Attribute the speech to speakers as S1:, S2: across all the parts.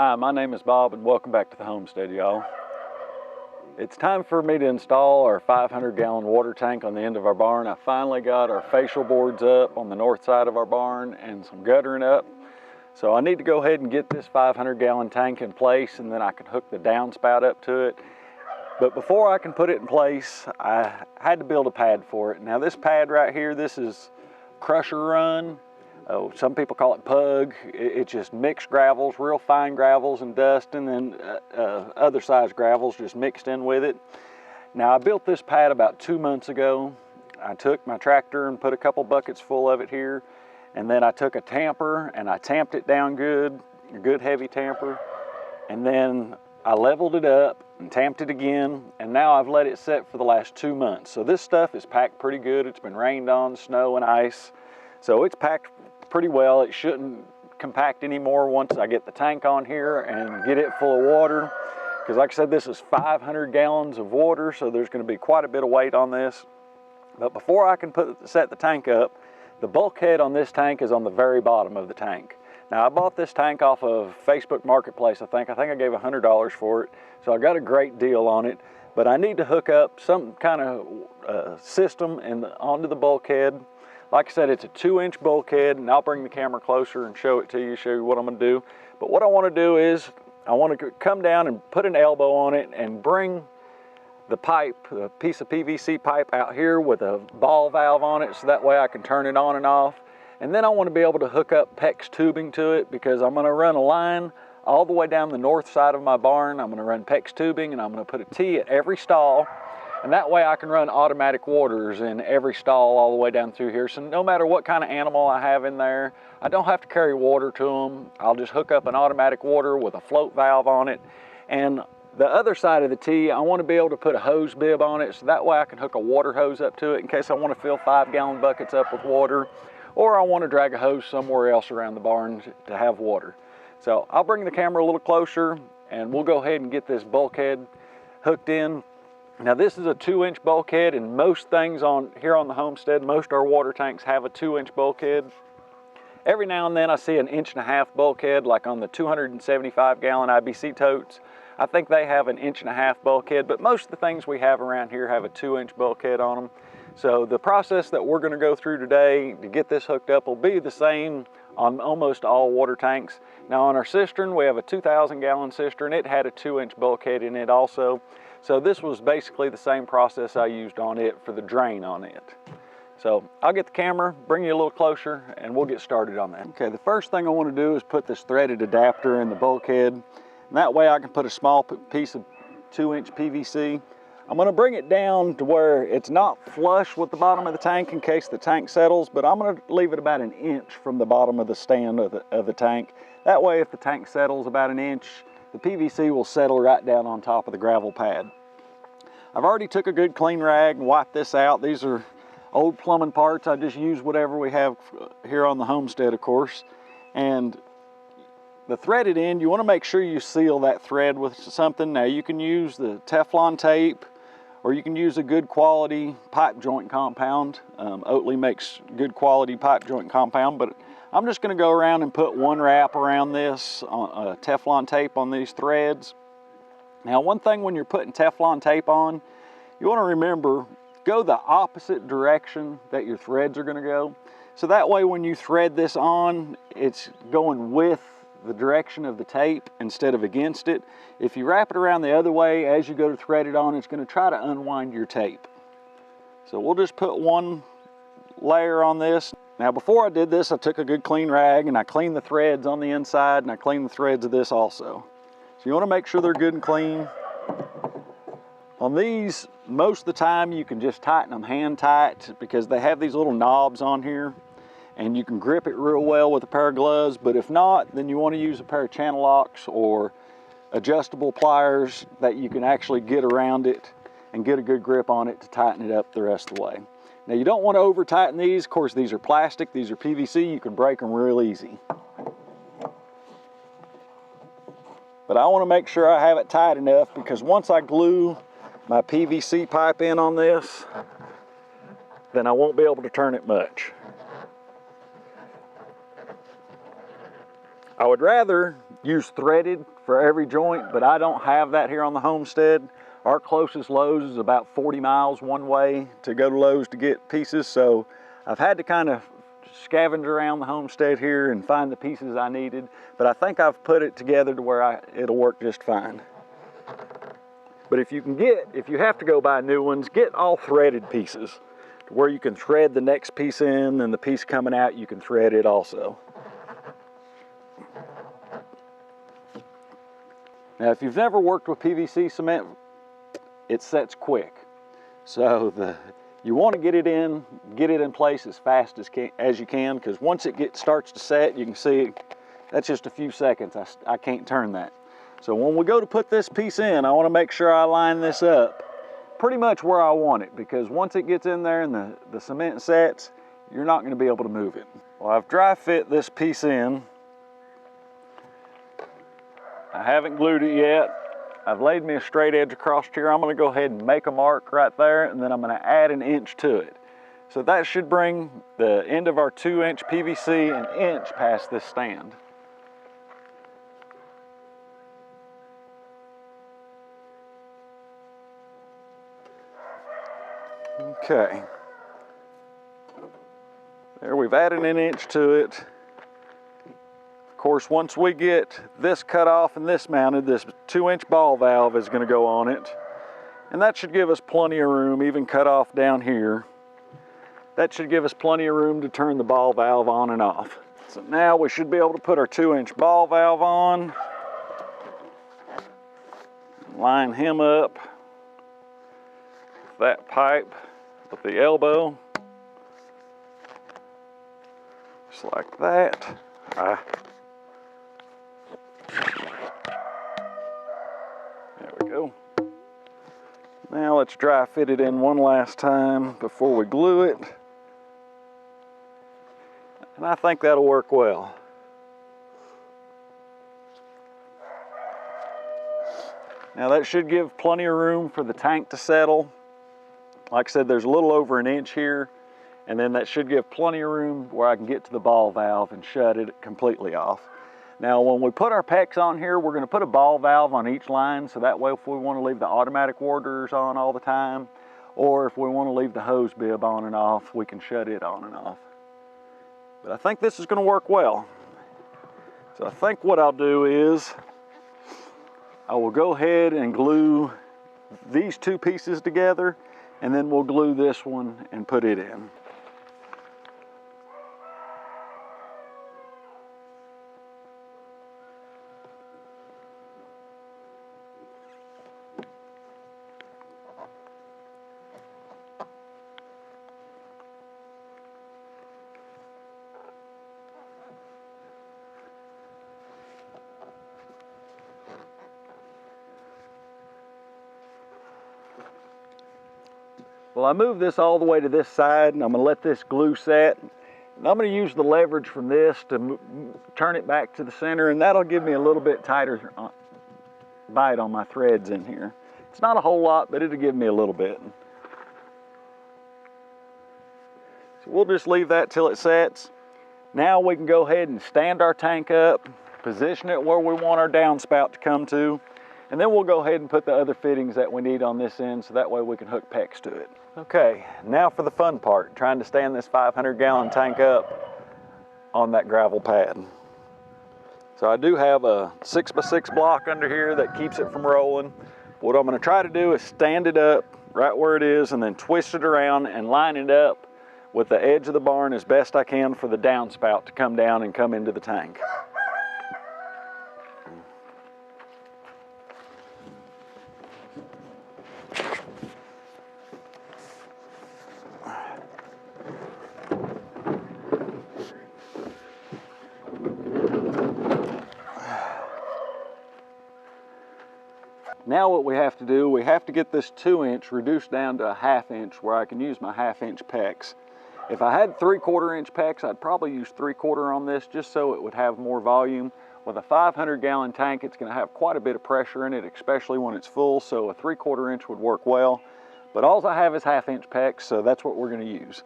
S1: Hi, my name is Bob and welcome back to the Homestead, y'all. It's time for me to install our 500-gallon water tank on the end of our barn. I finally got our fascial boards up on the north side of our barn and some guttering up. So I need to go ahead and get this 500-gallon tank in place, and then I can hook the downspout up to it. But before I can put it in place, I had to build a pad for it. Now this pad right here, this is crusher run. Some people call it pug. It's just mixed gravels, real fine gravels and dust, and then other size gravels just mixed in with it. Now I built this pad about 2 months ago. I took my tractor and put a couple buckets full of it here, and then I took a tamper and I tamped it down good, a good heavy tamper, and then I leveled it up and tamped it again, and now I've let it set for the last 2 months. So this stuff is packed pretty good. It's been rained on, snow and ice, so it's packed pretty well. It shouldn't compact anymore once I get the tank on here and get it full of water, because like I said, this is 500 gallons of water, so there's going to be quite a bit of weight on this. But before I can set the tank up, the bulkhead on this tank is on the very bottom of the tank. Now I bought this tank off of Facebook Marketplace. I think I gave $100 for it, so I got a great deal on it. But I need to hook up some kind of system onto the bulkhead. Like I said, it's a 2-inch bulkhead, and I'll bring the camera closer and show it to you, show you what I'm going to do. But what I want to do is I want to come down and put an elbow on it and bring the pipe, a piece of PVC pipe out here with a ball valve on it, so that way I can turn it on and off. And then I want to be able to hook up PEX tubing to it, because I'm going to run a line all the way down the north side of my barn. I'm going to run PEX tubing, and I'm going to put a T at every stall. And that way I can run automatic waters in every stall all the way down through here. So no matter what kind of animal I have in there, I don't have to carry water to them. I'll just hook up an automatic water with a float valve on it. And the other side of the T, I want to be able to put a hose bib on it, so that way I can hook a water hose up to it in case I want to fill 5-gallon buckets up with water, or I want to drag a hose somewhere else around the barn to have water. So I'll bring the camera a little closer and we'll go ahead and get this bulkhead hooked in. Now this is a 2-inch bulkhead, and most things here on the Homestead, most our water tanks have a 2-inch bulkhead. Every now and then I see an 1.5-inch bulkhead, like on the 275-gallon IBC totes. I think they have an 1.5-inch bulkhead, but most of the things we have around here have a 2-inch bulkhead on them. So the process that we're going to go through today to get this hooked up will be the same on almost all water tanks. Now on our cistern, we have a 2,000-gallon cistern. It had a 2-inch bulkhead in it also. So this was basically the same process I used on it for the drain on it. So I'll get the camera, bring you a little closer, and we'll get started on that. Okay, the first thing I want to do is put this threaded adapter in the bulkhead. And that way I can put a small piece of 2-inch PVC. I'm going to bring it down to where it's not flush with the bottom of the tank in case the tank settles, but I'm going to leave it about 1 inch from the bottom of the stand of the tank. That way if the tank settles about 1 inch, the PVC will settle right down on top of the gravel pad. I've already took a good clean rag and wiped this out. These are old plumbing parts. I just use whatever we have here on the Homestead, of course. And the threaded end, you want to make sure you seal that thread with something. Now you can use the Teflon tape, or you can use a good quality pipe joint compound. Oatly makes good quality pipe joint compound, but I'm just going to go around and put one wrap around this on Teflon tape on these threads. Now one thing when you're putting Teflon tape on, you want to remember, go the opposite direction that your threads are going to go. So that way when you thread this on, it's going with the direction of the tape instead of against it. If you wrap it around the other way as you go to thread it on, it's going to try to unwind your tape. So we'll just put one layer on this. Now before I did this, I took a good clean rag and I cleaned the threads on the inside, and I cleaned the threads of this also. So you want to make sure they're good and clean. On these, most of the time you can just tighten them hand tight, because they have these little knobs on here and you can grip it real well with a pair of gloves. But if not, then you want to use a pair of channel locks or adjustable pliers that you can actually get around it and get a good grip on it to tighten it up the rest of the way. Now you don't want to over tighten these. Of course, these are plastic, these are PVC, you can break them real easy. But I want to make sure I have it tight enough, because once I glue my PVC pipe in on this, then I won't be able to turn it much. I would rather use threaded for every joint, but I don't have that here on the Homestead. Our closest Lowe's is about 40 miles one way to go to Lowe's to get pieces, so I've had to kind of scavenge around the Homestead here and find the pieces I needed, but I think I've put it together to where it'll work just fine. But if you have to go buy new ones, get all threaded pieces to where you can thread the next piece in, and the piece coming out, you can thread it also. Now, if you've never worked with PVC cement, it sets quick. So you want to get it in place as fast as you can, because once it starts to set, you can see that's just a few seconds. I can't turn that. So when we go to put this piece in, I want to make sure I line this up pretty much where I want it, because once it gets in there and the cement sets, you're not going to be able to move it. Well, I've dry fit this piece in. I haven't glued it yet. I've laid me a straight edge across here. I'm going to go ahead and make a mark right there, and then I'm going to add an inch to it. So that should bring the end of our 2-inch PVC an inch past this stand. Okay. There, we've added an inch to it. Of course, once we get this cut off and this mounted, this 2-inch ball valve is going to go on it. And that should give us plenty of room, even cut off down here. That should give us plenty of room to turn the ball valve on and off. So now we should be able to put our 2-inch ball valve on. Line him up with that pipe with the elbow. Just like that. There we go. Now let's dry fit it in one last time before we glue it. And I think that'll work well. Now that should give plenty of room for the tank to settle. Like I said, there's a little over an inch here, and then that should give plenty of room where I can get to the ball valve and shut it completely off. Now when we put our PEX on here, we're going to put a ball valve on each line, so that way if we want to leave the automatic waters on all the time, or if we want to leave the hose bib on and off, we can shut it on and off. But I think this is going to work well. So I think what I'll do is I will go ahead and glue these two pieces together, and then we'll glue this one and put it in. Well, I moved this all the way to this side, and I'm going to let this glue set. And I'm going to use the leverage from this to turn it back to the center, and that'll give me a little bit tighter bite on my threads in here. It's not a whole lot, but it'll give me a little bit. So we'll just leave that till it sets. Now we can go ahead and stand our tank up, position it where we want our downspout to come to, and then we'll go ahead and put the other fittings that we need on this end, so that way we can hook PEX to it. Okay, now for the fun part, trying to stand this 500-gallon tank up on that gravel pad. So I do have a 6x6 block under here that keeps it from rolling. What I'm going to try to do is stand it up right where it is and then twist it around and line it up with the edge of the barn as best I can for the downspout to come down and come into the tank. Now what we have to do, we have to get this 2-inch reduced down to a 1/2 inch where I can use my 1/2 inch PEX. If I had 3/4 inch PEX, I'd probably use 3/4 on this just so it would have more volume. With a 500-gallon tank, it's going to have quite a bit of pressure in it, especially when it's full, so a 3/4 inch would work well. But all I have is 1/2 inch PEX, so that's what we're going to use.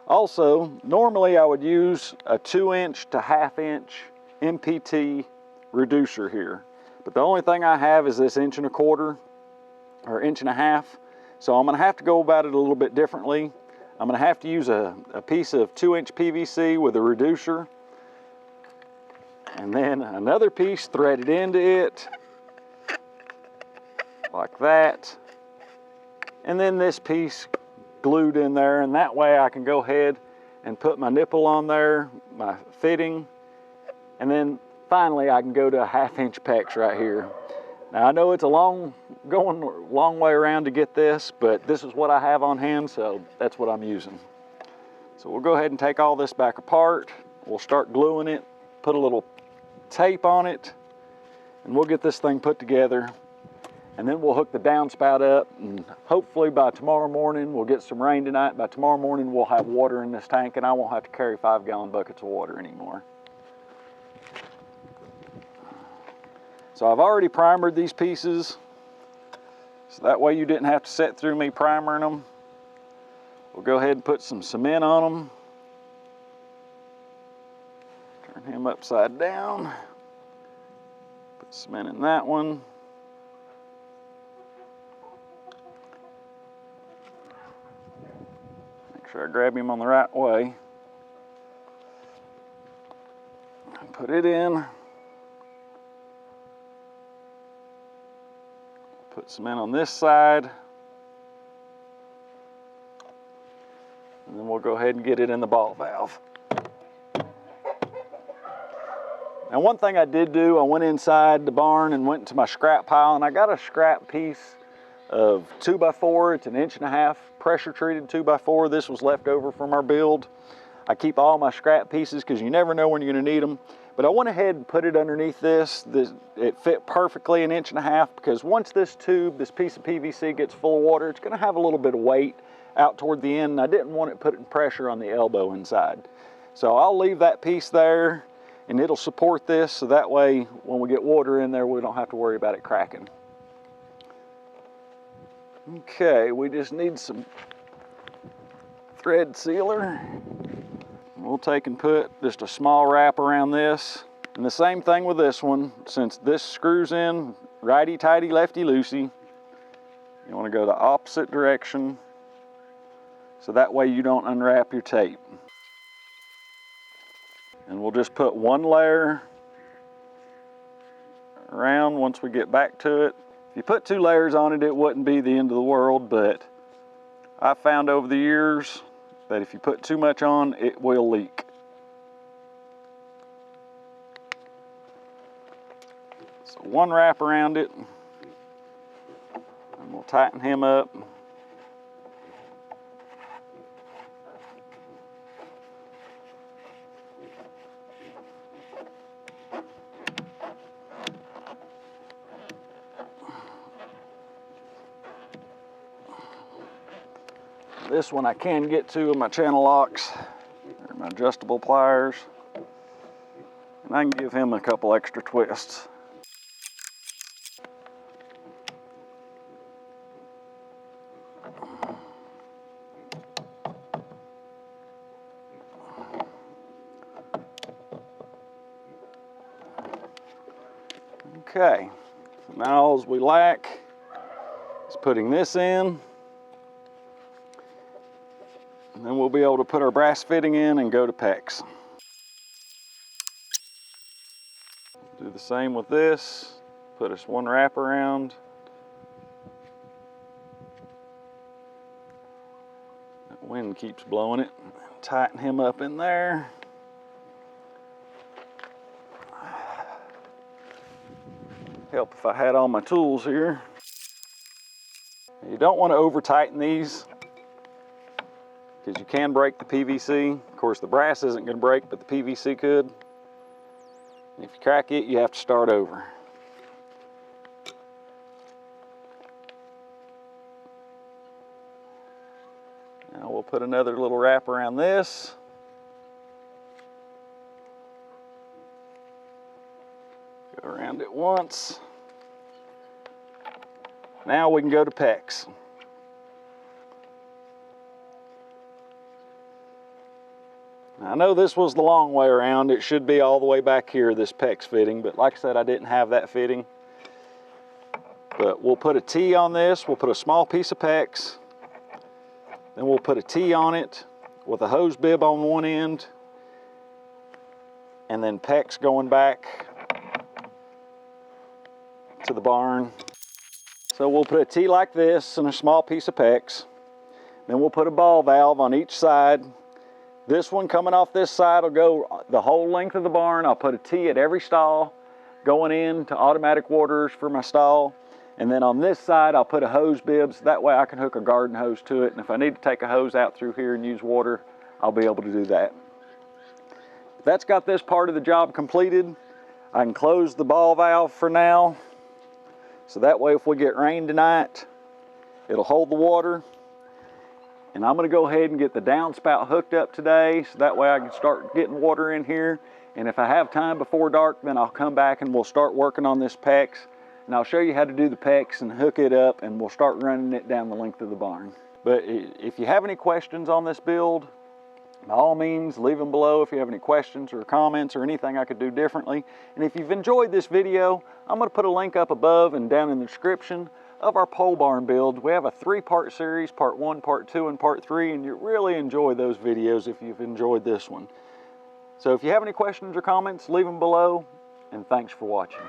S1: Also, normally I would use a 2-inch to 1/2 inch MPT reducer here. But the only thing I have is this 1¼ inch or 1½ inch. So I'm gonna have to go about it a little bit differently. I'm gonna have to use a piece of 2-inch PVC with a reducer, and then another piece threaded into it, like that. And then this piece glued in there, and that way I can go ahead and put my nipple on there, my fitting, and then finally I can go to a 1/2 inch PEX right here. Now I know it's a long way around to get this, but this is what I have on hand, so that's what I'm using. So we'll go ahead and take all this back apart. We'll start gluing it, put a little tape on it, and we'll get this thing put together. And then we'll hook the downspout up, and hopefully by tomorrow morning, we'll get some rain tonight. By tomorrow morning, we'll have water in this tank, and I won't have to carry 5-gallon buckets of water anymore. So I've already primered these pieces, so that way you didn't have to sit through me primering them. We'll go ahead and put some cement on them. Turn him upside down. Put cement in that one. Make sure I grab him on the right way. Put it in. Put cement on this side, and then we'll go ahead and get it in the ball valve. Now one thing I did do, I went inside the barn and went to my scrap pile, and I got a scrap piece of 2x4. It's an 1.5 inch pressure treated 2x4. This was left over from our build. I keep all my scrap pieces because you never know when you're going to need them. But I went ahead and put it underneath this. It fit perfectly, an 1.5 inch, because once this piece of PVC gets full of water, it's gonna have a little bit of weight out toward the end, and I didn't want it putting pressure on the elbow inside. So I'll leave that piece there, and it'll support this, so that way when we get water in there, we don't have to worry about it cracking. Okay, we just need some thread sealer. We'll take and put just a small wrap around this. And the same thing with this one. Since this screws in righty-tighty, lefty-loosey, you want to go the opposite direction, so that way you don't unwrap your tape. And we'll just put one layer around once we get back to it. If you put 2 layers on it, it wouldn't be the end of the world, but I found over the years that if you put too much on, it will leak. So one wrap around it, and we'll tighten him up. This one I can get to with my channel locks, or my adjustable pliers, and I can give him a couple extra twists. Okay, so now all we lack is putting this in. And then we'll be able to put our brass fitting in and go to PEX. Do the same with this. Put us one wrap around. That wind keeps blowing it. Tighten him up in there. Help if I had all my tools here. You don't want to over tighten these, because you can break the PVC. Of course, the brass isn't going to break, but the PVC could. And if you crack it, you have to start over. Now we'll put another little wrap around this. Go around it once. Now we can go to PEX. I know this was the long way around. It should be all the way back here, this PEX fitting, but like I said, I didn't have that fitting. But we'll put a T on this. We'll put a small piece of PEX. Then we'll put a T on it with a hose bib on one end. And then PEX going back to the barn. So we'll put a T like this and a small piece of PEX. Then we'll put a ball valve on each side. This one coming off this side will go the whole length of the barn. I'll put a T at every stall going in to automatic waters for my stall. And then on this side, I'll put a hose bib, so that way I can hook a garden hose to it. And if I need to take a hose out through here and use water, I'll be able to do that. That's got this part of the job completed. I can close the ball valve for now. So that way if we get rain tonight, it'll hold the water. And I'm gonna go ahead and get the downspout hooked up today, so that way I can start getting water in here. And if I have time before dark, then I'll come back and we'll start working on this PEX. And I'll show you how to do the PEX and hook it up, and we'll start running it down the length of the barn. But if you have any questions on this build, by all means, leave them below if you have any questions or comments or anything I could do differently. And if you've enjoyed this video, I'm gonna put a link up above and down in the description of our pole barn build. We have a 3-part series, part 1, part 2, and part 3, and you really enjoy those videos if you've enjoyed this one. So if you have any questions or comments, leave them below, and thanks for watching.